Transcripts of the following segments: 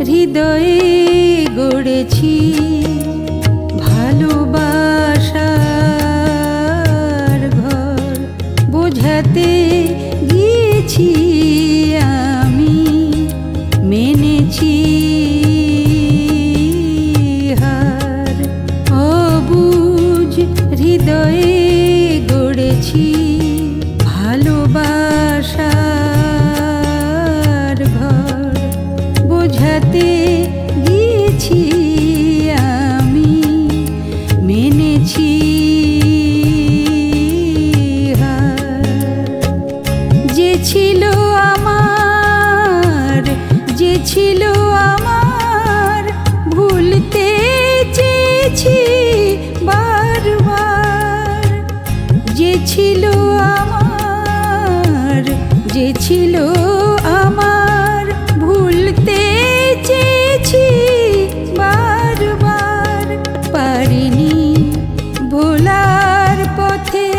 হৃদয়ে গড়েছি ভালোবাসার ঘর, বোঝাতে গিয়েছি আমি, মেনেছি হার। অবুঝ হৃদয়ে গড়েছি ভালোবাসার ঘর, বোঝাতে গিয়েছি আমি, মেনেছি হার। যে ছিল আমার, যে ছিল আমার, ভুলতে চেয়েছি বারবার। যে ছিল আমার, যে ছিল আমার, ভুলতে চেয়েছি বারবার। পারিনি ভোলার পথে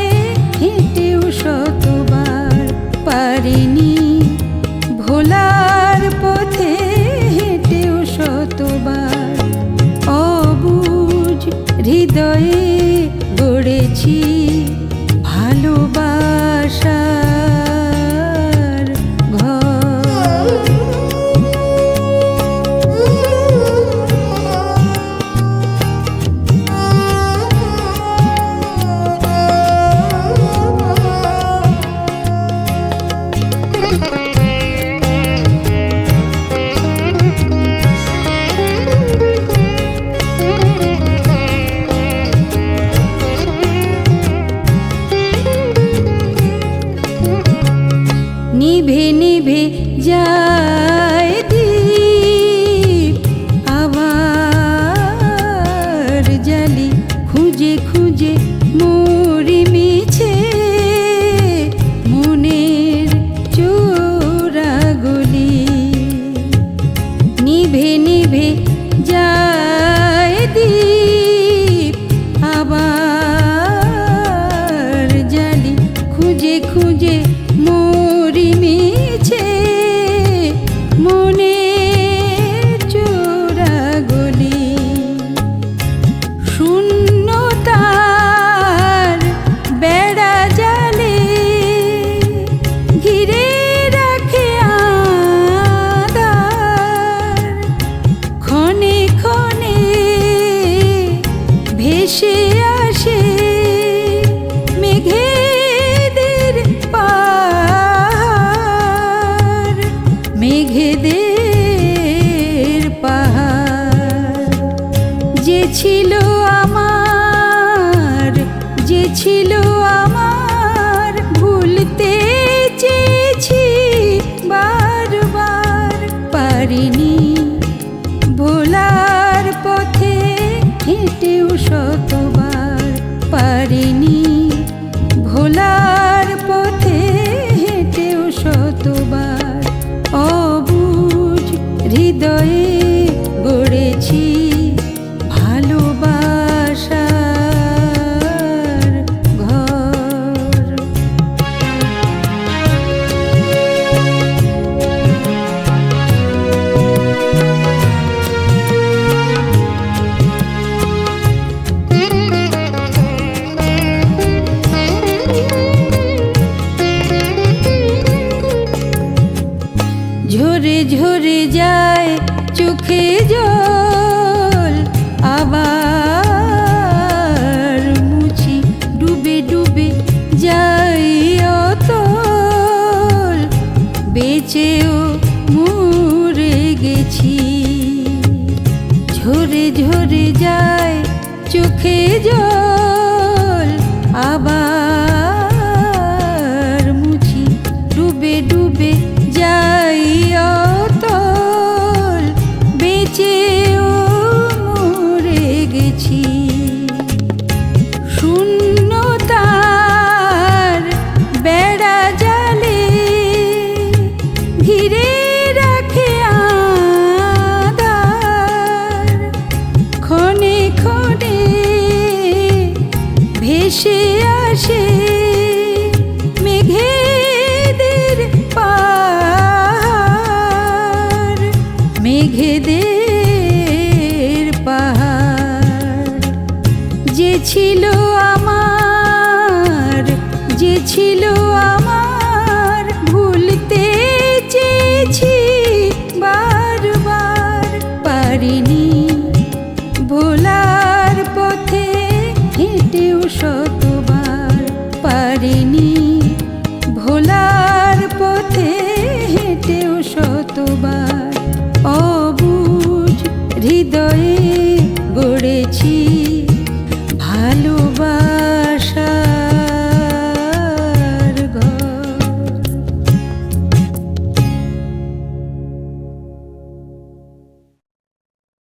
হেঁটেও শতবার, পারিনি ভোলার পথে হেঁটেও শতবার। অবুঝ হৃদয়ে গড়েছি ভালোবাসার ঘর। নিভে নিভে যায় দীপ, আবার জ্বালি খুঁজে খুঁজে মরি মিছে মনের চোরা গলি। নিভে নিভে যায় দীপ, আবার জ্বালি খুঁজে খুঁজে মরি মিছে মনের চোরা গলি। শূন্যতার বেড়া জালে ঘিরে রাখে আঁধার, ক্ষণে ক্ষণে ভেসে আসে মেঘেদের পাহাড়, মেঘেদের পাহাড়। যে ছিল আমার, যে ছিল আমার, ভুলতে চেয়েছি বারবার। পারিনি ভোলার পথে হেঁটেও শতবার, পারিনি ভোলার পথে হেঁটেও শতবার। অবুঝ হৃদয়ে গড়েছি ভালোবাসার ঘর। ঝরে ঝরে যায় চোখে জল, আবার মুছি ডুবে ডুবে যাই অতল। বেঁচেও মরে গেছি, ঝরে ঝরে যায় চোখে জল, আবার মুছি ডুবে ডুবে যাই অতল। বেঁচেও মরে গেছি। শূন্যতার বেড়া জালে ঘিরে রাখে আঁধার, ক্ষণে ক্ষণে ভেসে আসে মেঘেদের পাহাড়। ভেদে